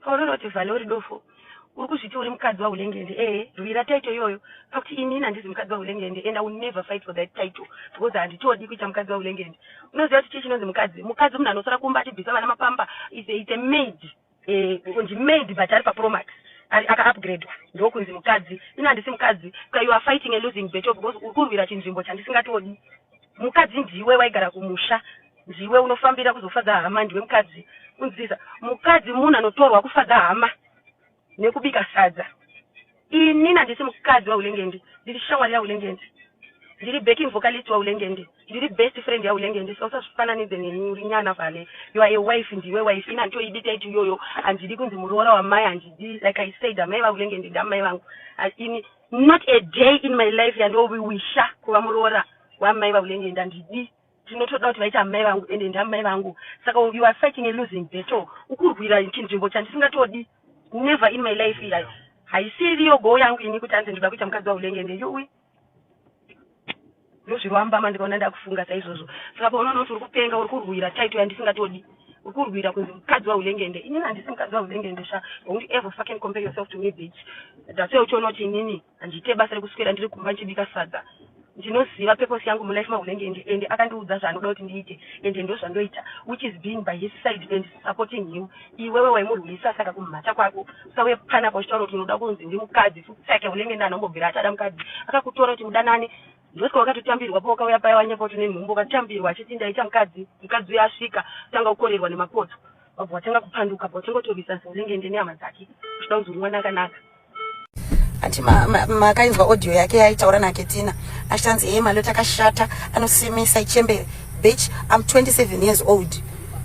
Paunoti Vale uri dofo. Uri kuzviti uri mukadzi waulengende. Rwira title iyoyo. Pakuti inini handizi mukadzi waulengende and I will never fight for that title because handitodi kuita mukadzi waulengende. Unoziva kuti chinonzi mukadzi. Mukadzi munhu anosara kumba achibvisa vana mapamba is a maid. Kunzi maid but ari paPromax. Aka-upgrade ndokunzi mukadzi. Ini handisi mukadzi. You are fighting a losing battle because uri kurwira chinzvimbo chandisingatodi. Mukadzi ndiwe waigara kumusha. Ndiwe unofambira kuzofadza hama, ndiwe mukadzi. Unzisa mukadzi munhu anotorwa kufadza hama nekubika sadza. Inini handisi mukadzi waulengende. Ndiri shamwari yaulengende. Ndiri backing vocalist waulengende. Ndiri best friend yaulengende. So usazvifananidze neni uri nyana Vale. You are a wife, ndiwe wife. Ini handitoidi title iyoyo. Handidi kunzi muroora wamai, handidi like I said amai vaulengende ndamai vangu. Not a day in my life yandowisha kuva muroora wamai vaulengende handidi. Tinotoda kuti vaita amai vangu ende ndamai vangu. Saka you are fighting a losing battle. Ukurwira chinzvimbo chandisingatodi. Never in my life here. Haisiriyo go yangu ini kuti anze ndoda kuita mukadzi waulengende. Yuwi. Ndozvirwamba mandikaona ndakufunga saizvozvo. Saka paunoona kuti uri kupenga uri kurwira title yandisingatodi. Uri kurwira kunzi mukadzi waulengende. Inini handisi mukadzi waulengende sha. Don't ever fucking compare yourself to me bitch. That's why uchiona kuti inini handite basa rekuswera ndiri kumba nchibika sadza. Ndinoziva purpose yangu mulife maulengende and akandiudza zvaanoda kuti ndiite and ndozvandoita which is being by his side and supporting him. Iwewe waimurwisa saka kumhata kwako usawe pana pachitaura kuti unoda kunzi ndi mukadzi futsake ulengende anombobvira achada mukadzi akakutora kuti mudanane ndosika wakatotambirwa po wakauya paya wanyepa kuti nenhumbu ukatambirwa achiti ndaita mukadzi uya asvika tanga kukorerwa nemapoto wabva watanga kupanduka pa utengotovisa seulengende nehama dzake uchida kunzi uri mwana akanaka. Ati makainzwa audio yake yaitaura naKetina achanzi hey Malota akashata anosimisa ichembere bitch I'm 27 years old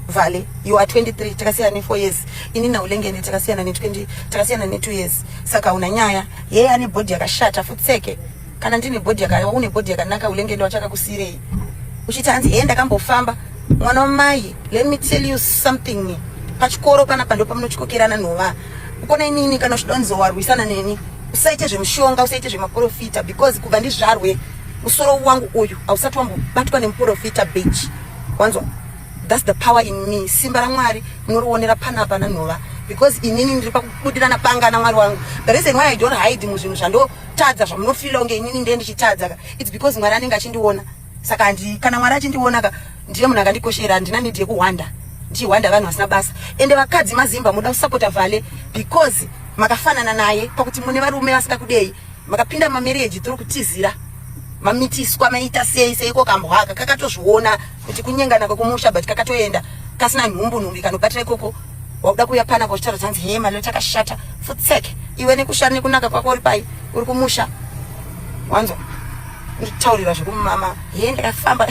Vale you are 23 takasiyana ne 4 years ini na ulengende takasiyana ne 20 takasiyana ne 2 years saka una nyaya yeye ane body yakashata futseke kana ndine body une body yakanaka ulengende wachaka kusirei uchitanzi hey ndakambofamba mwana wamai let me tell you something pachikoro pana pando pamunochikokerana nova ukona inini kana uchidonzo warwisana neni usaite zvemushonga usaite zvemaprofita because kubva ndizvarwe musoro wangu uyu ausati wambobatwa nemuprofita bitch wanzwa. That's the power in me. Simba raMwari munoriwonera panapa nanhova because inini ndiri pakubudirana panga naMwari wangu. The reason why I don't hide muzvinhu zvandotadza zvamunofila unge inini ndiye ndichitadza it's because Mwari anenge achindiona. Saka kana Mwari achindiona ndiye munhu akandikoshera handina need yekuhwanda ndichihwanda vanhu vasina basa ende vakadzi mazimba muda kusapota Vale because makafanana naye pakuti mune varume vasingakudei makapinda mamarriage turi kutizira mamitiswa maita seiko kambwaka kakatozviona kuti kunyengana kwekumusha but kakatoenda kasina nhumbu kanobatira ikoko wauda kuya pana pochitaro dzanzi hey Malota akashata futseke iwe nekushara nekunaka kwako uri pai uri kumusha wanzwa nditaurira zvekumama hey ndakafamba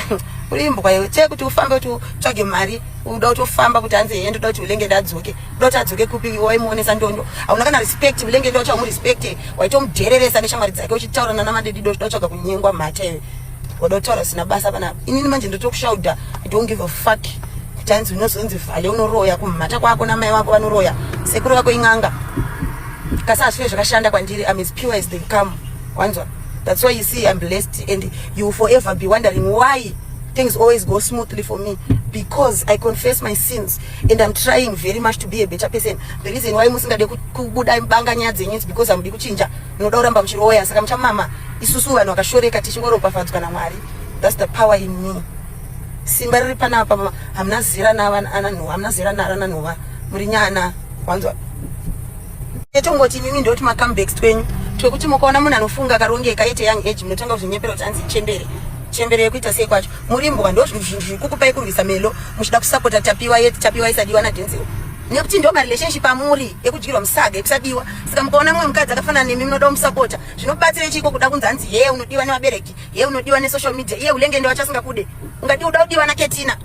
ulimbwa iwe kuti ufambe kuti utsvage mari uda kutofamba kuti anze hey ndoda kuti ulengende adzoke uda kuti adzoke kupi waimuonesa ndondo hauna kana respect ulengende wacho umurespecte waitomudhereresa neshamwari dzake uchitaurana namadedido uchida kutsvaga kunyengwa mhata iwe wada kutaura sina basa panapa inini manje ndotokushauda I don't give a fuck kuti anzi unozonzi Vale unoroya kumhata kwako namai wako vanoroya sekuru wako ing'anga kasazvive zvakashanda kwandiri I'm as pure as they come wanzwa. That's why you see I'm blessed and you will forever be wondering why things always go smoothly for me because I confess my sins and I'm trying very much to be a better person. The reason why musingade kubuda mbanga nyaya dzenyu is because amudi kuchinja munoda kuramba muchiroya saka muchamama isusu vanhu vakashoreka tichingoropafadziwa naMwari. That's the power in me. Simba riri panapa hamuna zera hamuna zera nanhova muri nyana wanzwa. Etongoti mimi ndoti macomebacks twenyu twekuti mukaona munhu anofunga akarongeka ite young age munotanga kuzvinyepera kuti anzi chembere yekuita sei kwacho murimbwa ndozvikukupai kurwisa melo muchida kusapota tapiwa isadiwa naDenzel nekuti ndo marelationship amuri ekudyirwa musaga ekusadiwa saka mukaona mumwe mukadzi akafanana nemi munoda kumusapota zvinobatsira chiko kuda kunzi anzi yeye unodiwa nevabereki yeye unodiwa nesocial media yeye ulengende wachasingakude ungadi uda kudiwa naKetina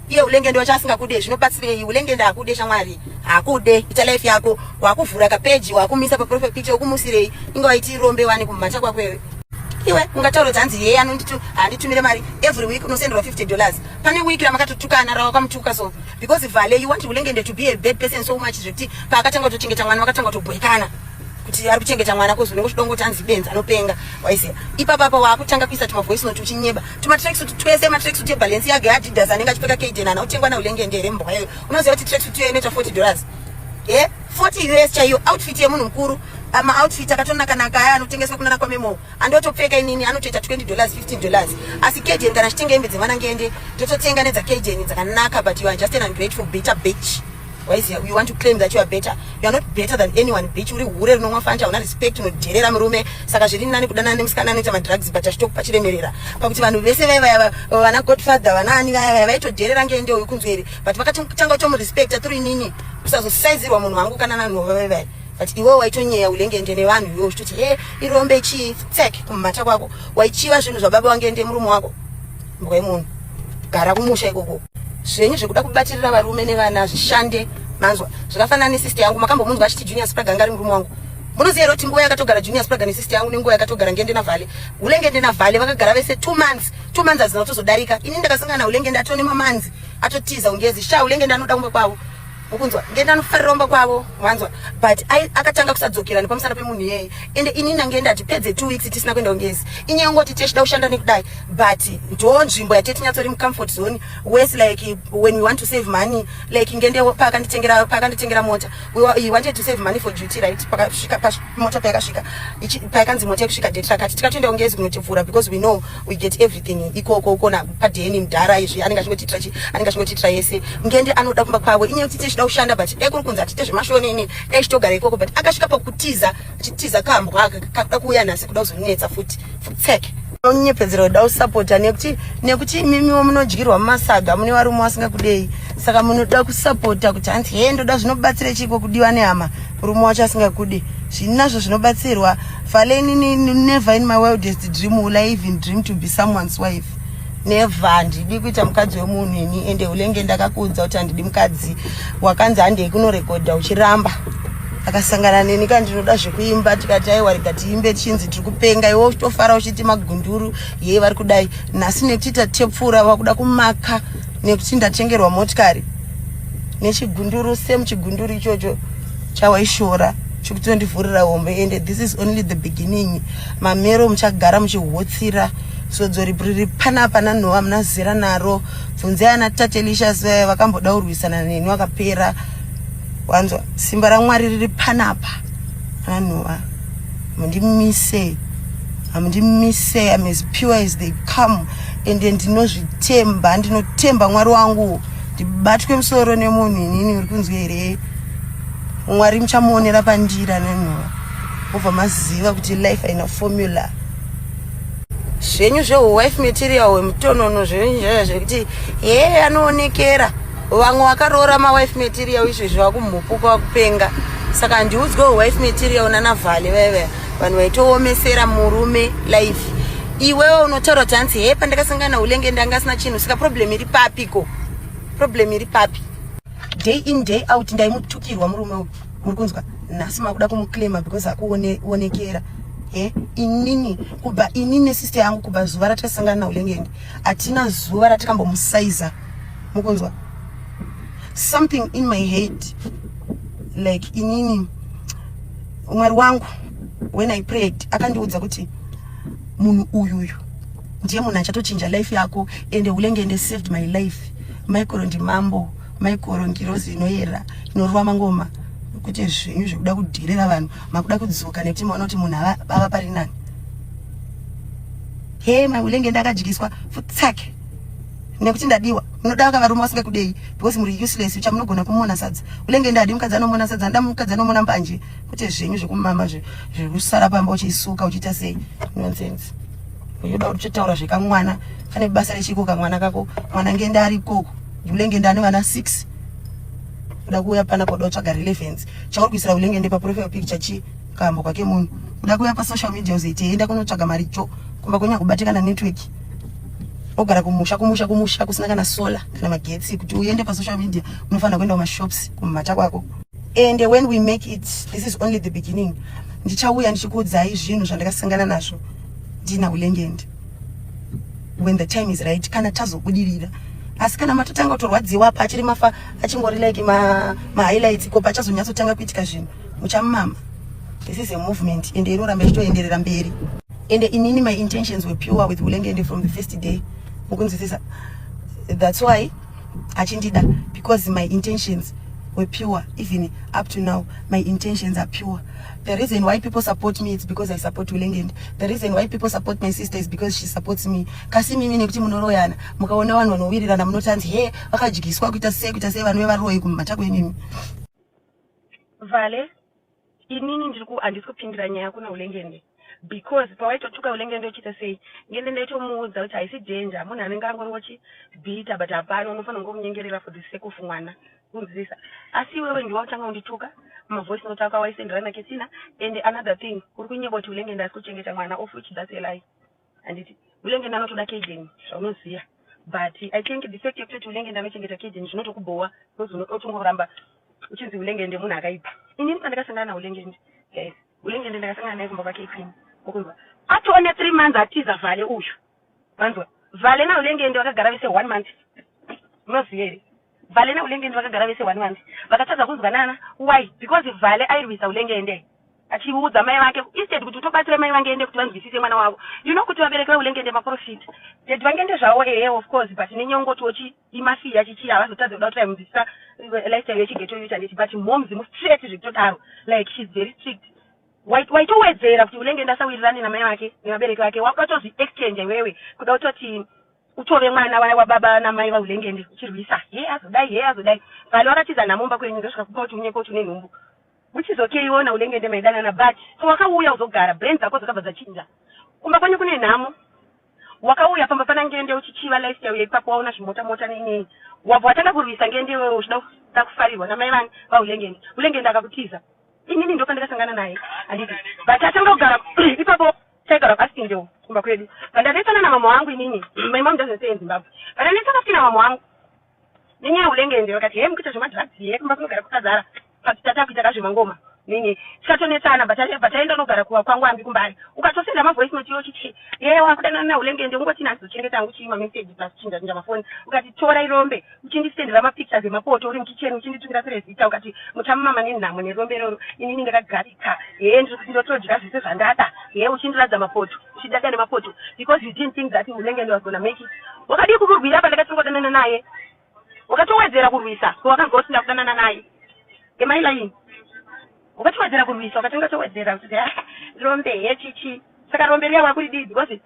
iye ulengende wachasingakude zvinobatsirei ulengende akude shamwari akude ita life yako wakuvhura kapeji wakumisa paprofile picture ukumusirei inga waiti rombe wani kumhata kwakwewe iwe ungataura dzanzi yeye handitumire mari every week unosenderwa $50 pane week ramakatotukana rawakamtuka so because Vale you want ulengende to be a bad person so much zvekuti paakatanga kutochengeta mwana wakatanga kutobhekana kuti ari kuchengeta mwana kozvine kuchidongo tanzi benzi anopenga waisiya ipapapa wakutanga kuisa tuma voice note uchinyeba tuma tracksuit twese matracksuit ebalance yake Adidas anenge achipfeka K10 ana utengwa na ulengende rembo kwayo unoziva kuti tracksuit iyo inoita $40 40 US chaiyo outfit yemunhu mukuru. Outfit akatonaka aya anotengeswa kunana kwamemo andotopfeka inini anotoita $20 $15 asi KJN kana chitenga hembe dzevana ngende ndototenga nedza KJN dzakanaka, but you are just an ungrateful better bitch. Why is you want to claim that you are better? You are not better than anyone, bitch. Uri hure rinomwa fanta una respect unodherera murume saka zviri nani kudana nemusikana anoita madrugs but achitokupa chiremerera pakuti vanhu vese vaya vana Godfather vanani vaya vaitodherera ngende uyu kunzweri but vakatanga kutomurespecta turi nini usazosaizirwa munhu wangu kana nanhu vaya. But iwe waitonyeya ulengende nevanhu iwe uchitoti irombe chi tsek kumata kwako waichiva zvinhu zvababa wangende murume wako mbwa yemunhu gara kumusha ikoko zvenyu zvekuda kubatirira varume nevana zvishande manzwa zvakafanana nesister yangu makambomunzwa achiti Junior Spraga ngari murume wangu munoziva kuti nguva yakatogara Junior Spraga nesister yangu nenguva yakatogara ngende navhale ulengende navhale vakagara vese 2 months hazina kutozodarika ini ndakasangana ulengende atone mamanzi atotiza ungezi ulengende anoda kumba kwavo ukunzwa ngenda anofarira umba kwavo mwanzwa but akatanga kusadzokera nepamusana pemunhu yeye ende inini ngenda ati pedze 2 weeks tisina kuenda ungezi inyaya ngoti teshida kushanda nekudai but ndo nzvimbo yatetinyatsori mcomfort zone whereas like when we want to save money like ngende pakanditengera mota we wanted to save money for duty right pakasvika mota payakasvika payakanzi mota yekusvika date rakati tikatoenda ungezi kunotivhura because we know we get everything ikoko kona padheni mudhara izvi anenge achingotitira yese ngende anoda kumba kwavo inyaya kuti teshida kushanda but ekuri kunzi atite zvemashoni ini togara ikoko but akasvika pakutiza achitiza kambwa kakuda kuuya nhasi kuda kuzonetsa futi tseke onyepedzera kuda kusapota nekuti mimiwo munodyirwa mumasaga mune varume vasingakudei saka munoda kusapota kuti hanzi ndoda zvinobatsira chiko kudiwa nehama murume wacho asingakudi zvinazvo zvinobatsirwa faleni never in my wildest dream will I even dream to be someone's wife. Never ndidi kuita mukadzi wemunhu ini ende ulenge ndakakudza kuti handidi mukadzi wakanzi handei kunorekodha uchiramba akasangana neni kandi ndinoda zvekuimba tikati aiwa rigatiimbe chinzi tiri kupenga iwe uchitofara uchiti magunduru yeye vari kudai nhasi nekutiita tepfura vakuda kumaka nekuti ndatengerwa motikari nechigunduru semuchigunduru ichocho chawaishora chokutondivhurira hombe ende this is only the beginning. Mamero muchagara muchihotsira sodzo riri panapa nanhova munazera naro bvunzai ana Tatelicious vakamboda kurwisana neni vakapera wanzwa simba raMwari riri panapa nanhova mundimise I'm as pure as they come ende ndinotemba Mwari wangu ndibatwe musoro nemunhu inini uri kunzwa here Mwari muchamuonera panjira nanhova obva maziva kuti life haina formula zvenyu zvewife material wemutonono zvenyu zvekuti anoonekera vamwe vakaroora mawife material izvezvi vakumhupuka vakupenga saka ndiudzwe wife material nanavhale veve vanhu vaitoomesera murume life iwewe unotaura kuti hanzi pandakasangana ulenge ndanga asina chinhu saka problem iri papi day in day out ndaimutukirwa murume uyu muri kunzwa nhasi makuda kumuclaima because akuonekera inini kubva inini nesister yangu kubva zuva ratasangana naulengende hatina zuva ratakambomusaiza mukunzwa something in my head like inini Mwari wangu when I prayed akandiudza kuti munhu uyuyu ndiye munhu achatochinja life yako ende ulengende saved my life. Michael ndimambo Michael ngirozi inoyera inorwa mangoma kuti zvinhu zvekuda kudhirira vanhu makuda kudzoka nekuti maona kuti munhu ava pari nani ulenge ndakadyiswa futsake nekuti ndadiwa munoda varume vasingakudei because muri useless chamunogona kumona sadza ulenge ndadi mukadzi anomona sadza nda mukadzi anomona mbanje kuti zvenyu zvekumama zvekusara pamba uchisuka uchiita sei nonsense uyoda uchitaura zvekamwana kane basa rechiko kamwana kako mwana ngende ari koko ulenge ndani vana 6 uda kuuya pana koda utsvaga relevance chauri kuisira ulengende paprofile picture chi kambo kwake munhu uda kuuya pasocial media uzoite enda kunotsvaga mari cho kumba kunya kubatikana network ogara kumusha kusina kana solar kana magetsi kuti uende pasocial media unofanira kuenda kumashops kumata kwako and when we make it this is only the beginning. Ndichauya ndichikuudzai zvinhu zvandakasangana nazvo ndina ulengende when the time is right kana tazobudirira asi kana matotanga kutorwadziwa apa achiri mafa achingori like ma highlights ko pachazonyatsotanga kuitika zvinhu muchamama. This is a movement and inoramba ichitoenderera mberi and inini my intentions were pure with ulengende from the first day mukunzwisisa. That's why achindida because my intentions were pure. Even up to now, my intentions are pure. The reason why people support me is because I support Ulengende. The reason why people support my sister is because she supports me. Kasi mimi nekuti munoroyana mukaona vanhu vanowirirana munotanzi he vakajikiswa kuita sei vanhu vevaroi kumata kwenyu. Vale inini handisi kupindira nyaya kuna Ulengende because pawaitotuka Ulengende uchita sei ngende ndaitomuudza kuti haisi danger munhu anenge angorongochingochibhita but hapana unofanira kungomunyengerera for the sake of mwana kunzisa asi iwewe ndiwe watanga undituka mavoice note ako waisenderana Ketina and another thing uri kunyeba kuti Ulengende asi kuchengeta mwana of which that's a lie anditi Ulengende anotoda Kejeni zvaunoziva but I think the fact yekuti Ulengende anochengeta Kejeni zvinotokubowa because unotongoramba uchinzi Ulengende munhu akaipa inini pandakasangana naUlengende guys Ulengende ndakasangana naye kumba kwake Queen ukunzwa atone 3 months atiza Vale uyu vanzwa Vale na Ulengende vakagara vese 1 month unoziva Vale na Ulengende vakagara vese 1 month vakatadza kunzwanana why because Vale airwisa Ulengende achiudza mai vake instead kuti utobatsira mai vangeende kuti vanzwisise mwana wavo you know kuti vabereki veUlengende maprofit that vangeende zvavo of course but nenyongotochi imafiya chichi havazotadza kuda kuti vaimuzisa lifestyle yechigeto yuta ndeti but moms mustraight zvekutodaro like she's very strict waitowedzera kuti Ulengende asawirirane namai vake nevabereki vake wakatozvi exchange iwewe kuda kutoti utove mwana wababa namai vaUlengende uchirwisa azodai Vale wakatiza namumba kwenyu ndosvika kupa kuti unyeko kuti une nhumbu which is okay iona Ulengende maidanana but so wakauya uzogara brain dzako dzakabva dzachinja kumba kwenyu kune nhamo wakauya pamba pana Ngende uchichiva lifestyle yaipapo waona zvimota nini wabva watanga kurwisa Ngende iwewe uchida kufarirwa namai vani vaUlengende Ulengende akakutiza inini ndo pandakasangana naye handiti but atanga kugara ipapo taigara pasi ndio kumba kwedu pandanetsana namama wangu inini my mom doesn't stay in Zimbabwe pandanetsana futi namama wangu nenyaya Ulengende vakati he mukuita zvemadrugs he kumba kunogara kukazara patitata kuita kazvemangoma nini tikatonetsana bataenda nogara kwangu ambi kumbari ukatosenda mavoice note yochichi wakudanana naUlengende ungoti nazochengeta angu chiima message plus chinja mafoni ukati tora irombe uchindisendera mapictures emapoto uri mukicheni uchinditumira serezita ukati mutamama nenhamo nerombe roro inini ndakagarika ndotodya zvese zvandada uchindiradza mapoto uchidada nemapoto because you didn't think that Ulengende was gonna make it wakadii kukurwira pandakatongodanana naye wakatowedzera kurwisa wakangosinda kudanana naye emailaini ukatowedzera kurwisa ukatowedzera kuti rombe yechichi saka rombe riya wakuri dii because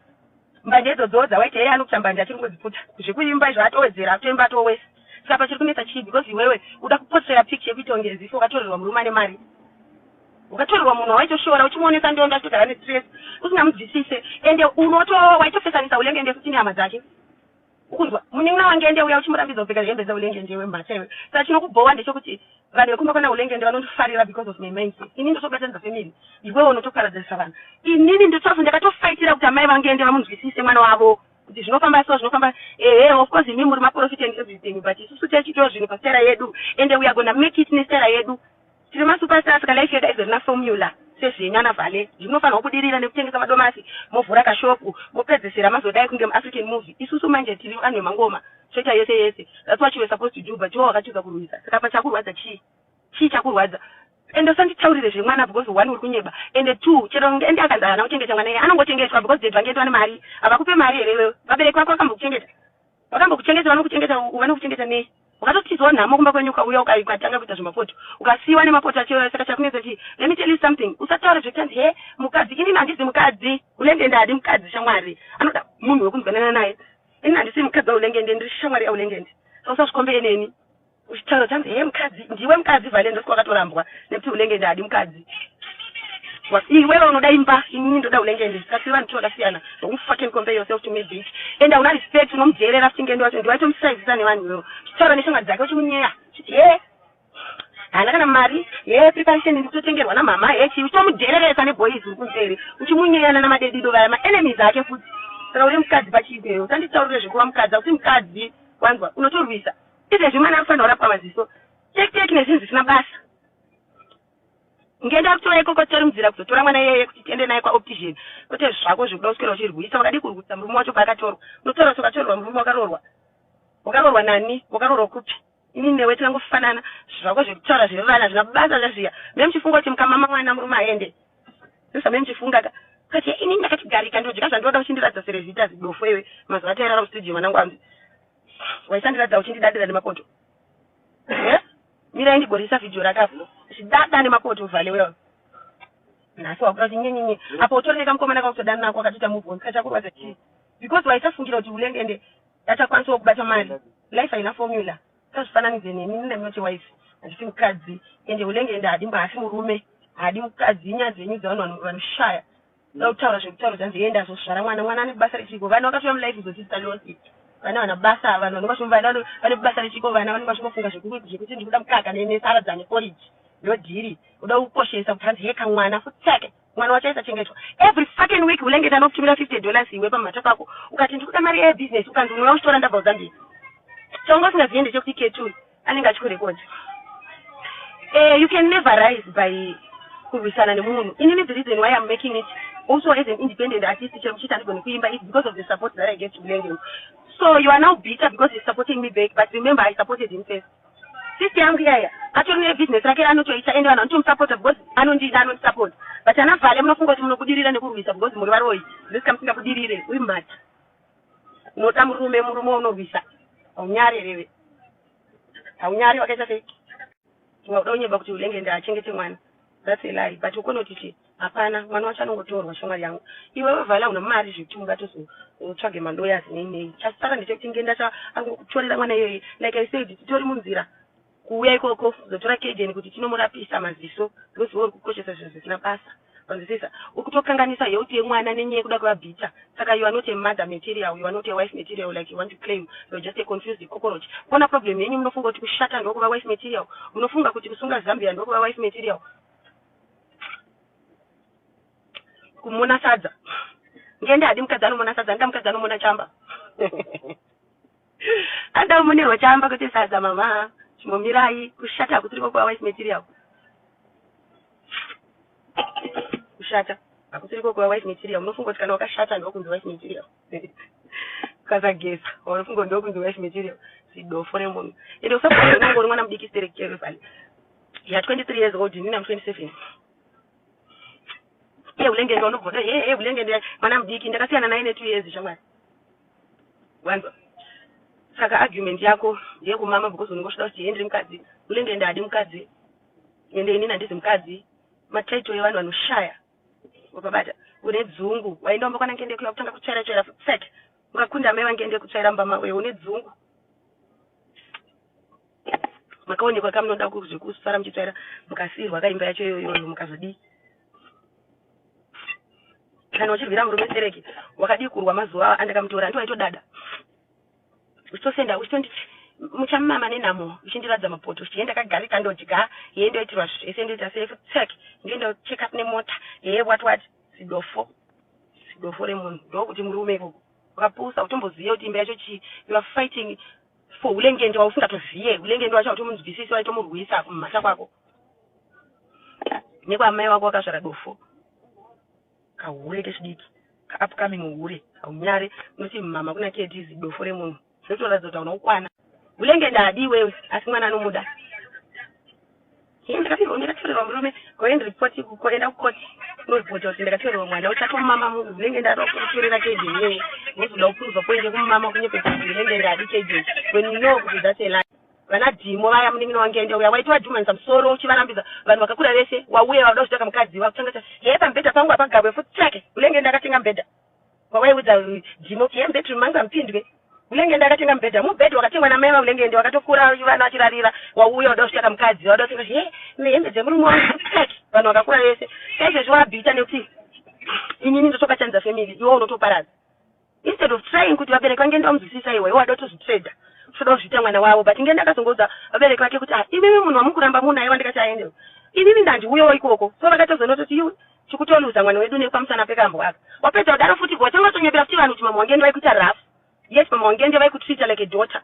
mbanje dzodzodza waiti yeye anokuta mbanje achirungodziputa zvekuimba izvo atowedzera atoimba atowese saka pachiri kunetsa chii because iwewe uda kuposera picture yekuita kunge zifo ukatorerwa murume ane mari ukatorerwa munhu waitoshora uchimuonesa ndondo achitogara nestress usingamunzwisise ende waitofesanisa Ulengende futi nehama dzake ukunzwa munin'ina waNgende uya uchimurambidza kupfeka hembe dzaUlengende wembatsa iwe saka chinokubhowa ndechekuti vanhu vekumba kwana Ulengende vanondifarira because of my mindset inini ndotobatanidza family iwewe unotoparadzisa vanhu inini nditofu ndakatofaitira kuti amai vaNgende vamunzwisise mwana wavo kuti zvinofamba zvinofamba of course imi muri maprofit and everything but isusu tichitaura zvinhu pastera yedu and we are gonna make it nestera yedu tiri masuperstar saka life yedu haizorina formula sezvenyana Vale zvinofanirwa kudirira nekutengesa madomasi movhura kashopu mopedzesera mazodai kunge muAfrican movie isusu manje tiri vanhu vemangoma choita yese that's what you were supposed to do but iwo wakatiza kurwisa saka pachakurwadza chii chakurwadza ende usanditaurire zvemwana because 1 uri kunyeba ende 2 chero Ngende akazana kuchengeta mwana iye anongochengetwa because Dad Vangende vane mari avakupe mari here iwewe vabereki vako vakambokuchengeta vanokuchengeta nei ukatotizwa nhamo kumba kwenyu ukauya ukatanga kuita zvemapoto ukasiyiwa nemapoto achiyo saka chakunetsa chii let me tell you something usataura zvekutanzi he mukadzi inini handizi mukadzi Ulengende hadi mukadzi shamwari anoda munhu wekunzwanana naye inini handisi mukadzi waUlengende ndiri shamwari yaUlengende saka usazvikombeye neni uchitaura tanzi he mukadzi ndiwe mukadzi Vale ndosiko wakatorambwa nekuti Ulengende hadi mukadzi iwewe unoda imba inini ndoda Ulengende kasi vanhu vakasiyana don't fucking compare yourself to me bitch and una respect unomudzerera futi Ngende wacho ndiwaitomsaizisa nevanhu iwewe uchitaura neshamwari dzake uchimunyeya chiti hana kana mari preparation nditotengerwa namama uchitomudhereresa neboys uri kunzeri uchimunyeyana namadedido vaya maenemies ake futi saka uri mukadzi pachiipeyo usanditaurire zvekuva mukadzi akuti mukadzi wanzwa unotorwisa izvezvi mwana akufanira kurapwa maziso teki nezvinhu zvisina basa Ngende akutora ikoko torimudzira kuzotora mwana yeye kuti tiende naye kwaoptician kwete zvako zvekuda kuswera uchirwisa wakadi kurwisa murume wacho paakatorwa unotora sokatorerwa murume wakarorwa nani wakarorwa kupi inini newe tinangofanana zvako zvekutaura zvevana zvina basa zvazviya mbe muchifunga kuti mukamama mwana murume aende ndosaka mbe muchifunga kati inini ndakatigarika ndodya zvandoda uchindiradza serezita zidofo iwe mazuva atairara kustudio mwanangu ambi waisandiradza uchindidadira nemapoto mira indigorisa video rakafu chidada nemapoto uvhale wewe nhasi wakuta kuti nyenyenye apo utoreka mukomana kakutodana nako akatita move on kachakurwadza chii because waisafungira kuti ulengende achakwanisa kubata mari life haina formula kazvifananidze nemi ndinoti wife handisi mukadzi ende ulengende hadi asi murume hadi mukadzi inyaya dzenyu dzavanhu vanoshaya kutaura zvekutaura zvanzi enda azosvara mwana ane basa rechiko vana vakafira mulife zotista losi vana vana basa vanhu vanenge vane basa rechiko vana vanenge vachifunga zvekuti ndikuda mukaka nesaradzana neporridge ndodhiri uda kukoshesa kuti hanzi yeka mwana futsake mwana wacho aisachengetwa every fucking week ulengenda anokutumira $50 iwe pamhata pako ukati ndikuda mari yebusiness ukanzi unoya uchitora ndabva uzambia chongo usingaziende chekuti ketu anenge achikurekodha you can never rise by kurwisana nemunhu. Inini the reason why I'm making it also as an independent artist chemuchita ndigone kuimba is because of the support that I get to Ulengeni. So you are now bitter because he's supporting me back, but remember I supported him first. Sister yangu yaya atori nebusiness rake anotoita ende vanhu vanomusupport because anondisupport, but anavhale munofunga kuti munokudirira nekurwisa because muri varoi ndisika musingakudirire uri mata unoda murume unorwisa aunyarereve aunyari wakaita sei unoda unyemba kuti Ulengeni achengete mwana. That's a lie, but ukono titi hapana mwana wacho anongotorwa shamwari yangu iwewe vhala una mari zvekuti ungatozotsvage malawyers nei chasara ndechekuti ngenda angokutorera mwana iyoyi like I said titori munzira kuuya ikoko zotora kejeni kuti tinomurapisa maziso because uri kukoshesa zvinhu zvisina basa wanzwisisa ukutokanganisa yeuti yemwana nenyaya kuda kuvabhita saka you are not a mother material, you are not a wife material like you want to claim, you are just a confused cockroach. Kona problem yenyu munofunga kuti kushata ndokuva wife material, munofunga kuti kusunga Zambia ndokuva wife material. Kumona sadza ngende hadi mukadzi anomona sadza nda mukadzi anomona chamba anda umonero chamba kuti sadza mama chimomirai kushata kuti kwa wife material kushata akuti kwa wife material unofunga kuti kana wakashata ndo kunzi wife material kaza gesa unofunga ndo kunzi wife material sidofore munhu ende usapota unongori mwana mudiki sterekere pale ya 23 years old nina 27 Ulengeni unobvota Ulengeni mwana mudiki ndakasiyana naye ne 2 years shamwari wanzo saka argument yako ndiye kumama because unongosvika kuti ende mukadzi Ulengeni hadi mukadzi ende inini handizi mukadzi matitle yevanhu vanoshaya ukabata une dzungu waindomba kwana ngende kuya kutanga kutsvaira seke ukakunda mai vangende kutsvaira mbama wewe une dzungu makaonekwa kamunoda kuzvikusara muchitsvaira mukasirwa kaimba yacho iyoyo mukazodi kana uchibvira murume sereki wakadi kurwa mazuva andakamutora ndo aitodada uchitosenda uchitondi muchamama nenamo uchindiradza mapoto uchienda kagarika ndodya yendo itirwa zvese ndoita safe check ndienda check up nemota what sidofo remunhu ndokuti murume ikoko wakapusa utomboziva kuti imba yacho chi you are fighting for Ulengeni wausingatoziye Ulengeni wacho utomunzwisisi waitomurwisa kumhasa kwako nekwamai wako wakazvara dofo kahure kechidiki ka-upcoming uhure kaunyare unoti mama kuna kedizi dofo remunhu zvotoratidza kuti unoukwana Ulengeni hadi wewe asi mwana anomuda ndakatorerwa murume koenda kukoti unozibota kuti ndakatorerwa mwana uchatomama munhu Ulengeni ndakutorera kejeni yeye unozoda kupruvha poende kumama kunyepeta Ulengeni hadi kejeni when you know kuti that's a lie. Vana dhimo vaya muningino wangende uya waitwa dhumanisa musoro uchivarambidza vanhu vakakura vese wauye vauda kuchitaka mukadzi wakutanga pambedha pangu apagabwe futi chake Ulengeni ndakatenga mbedha wawaiudza dhimo kuti bedroom mangu ampindwe Ulengeni ndakatenga mbedha mubhedha wakatengwa namai vaUlengeni wakatokura vana vachirarira wauya wauda kuchitaka mukadzi wauda kutenga nehembe dzemurume wangu futi chake vanhu vakakura vese saizvezvi wabhita nekuti inini ndotokachanza family iwo unotoparadza instead of trying kuti vabereki vange ndamuzwisisa iwe wauda kutozvitreda uchoda kuzviita mwana wavo but ngenda akazongodza vabereki vake kuti imimi munhu wamukuramba munhu aiwa ndikati aendewo inini ndandiuyewo ikoko so vakatozonototi iwe chikutoluza mwana wedu nepamusana pekambo aka wapedza kudaro futi watanga tonyepera futi vanhu kuti mama wangende vaikuita rafu yes mama wangende vaikutrita like a daughter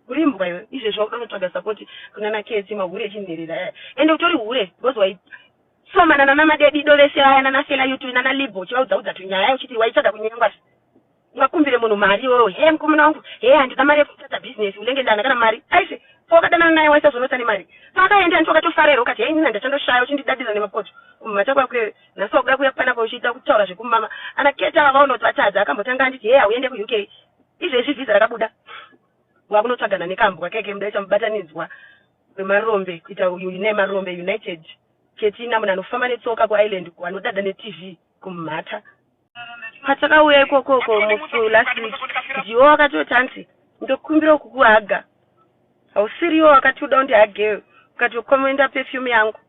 kurimbwa iwe izvezvi wakutonotsvaga sapoti kunana kedzi mahure echinherera ende utori hure because waisomanana namadedido vese vaya nanasela youtube nanalibo chivaudzaudza tunyaya uchiti waitsvaga kunyengwazve ngakumbire munhu mari wewe mukomana wangu handina mari yekutata business Ulengeni ndandakana mari aise pokadanana naye waisazonotsa nemari pakaenda ndi wakatofarera ukati inini ndachandoshaya uchindidadira nemapoto mumhata kwakwe nhasi wakuda kuya pana pauchiita kutaura zvekumama anaketa vavaonoti vatadza akambotanga anditi auende kuuk izvezvi vhiza rakabuda wakunotsvagana nekambo kakeke muda chamubatanidzwa wemarombe kuita une marombe United Ketina munhu anofamba netsoka kuisland wanodada netv kumhata patakauya ikoko musi last week ndiwo wakatoti anti ndokumbira kukuhaga hausiriwo wakati uda undihageyo ukatokomenda perfume yangu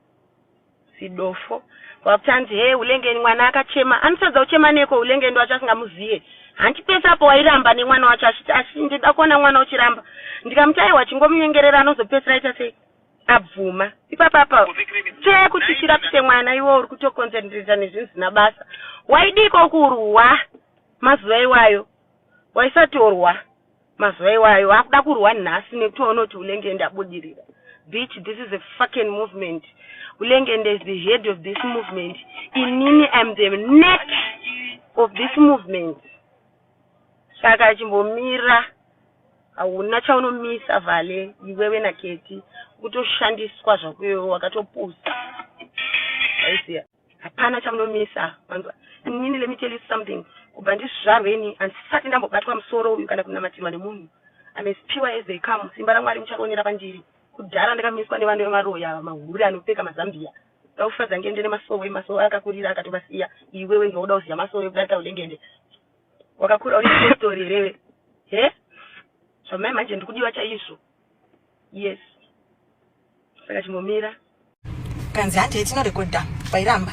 sidofo wakutanzi he ulengeni mwana akachema anosadza kuchema neko ulengeni ndo achasingamuziye handipesapo wairamba nemwana wacho asi ndida kuona mwana uchiramba ndikamutaiwa chingomunyengerera anozopesera ita sei abvuma ipapapa chekutichira kuti mwana iwo uri kutokonzentrata nezvinhu zvina basa waidiko kurwa mazuva iwayo waisatorwa mazuva iwayo akuda kurwa nhasi nekutoona kuti ulengende abudirira bitch. This is a fucking movement. Ulengende is the head of this movement. Inini am the neck of this movement. Saka chimbomira hauna chaunomisa vale iwewe na Keti kutoshandiswa zvakwewo wakatopusa aisiya hapana chaunomisa manzwa inini. Let me tell you something. Kubva ndizvarweni handisati ndambobatwa musoro uyu kana kunamatirwa nemunhu. Amesipiwa as they come. Simba raMwari muchaonera panjiri. Kudhara ndakamiswa nevanhu vemaroya mahuri anopfeka mazambia ndaufadza ngende nemasowe akakurira akatobasiya iwewe ndouda kuziya masowe kudata ulengende wakakura uri story rewe he zvamai manje ndikudiwa chaizvo. Yes, saka chimbomira kanzi handi yetinorekodha pairamba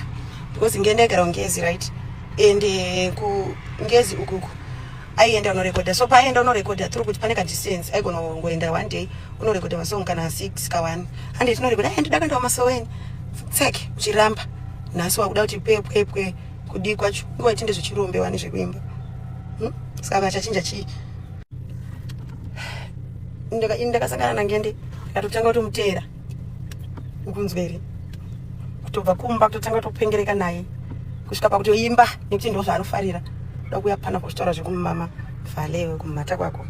because ngende yagara ungezi right ende kungezi ukuku aienda unorekodha so paienda unorekodha turi kuti pane kadistance aigona kungoenda one day unorekodha masong kana 6 ka 1 handi tinorekodha ndakandawo masoweni tseke uchiramba nhasi wakuda kuti pepwe kudi kwacho nguva tinde zvichirombewa nezvekuimba saka vachachinja chii ndakasangana nangende ndakatotanga kutomuteera ukunzweri kutobva kumba kutotanga kutopengereka naye kusvika pakutoimba nekuti ndo zvaanofarira kuda kuya pana kuzvitaura zvekumumama valewe kumhata kwako.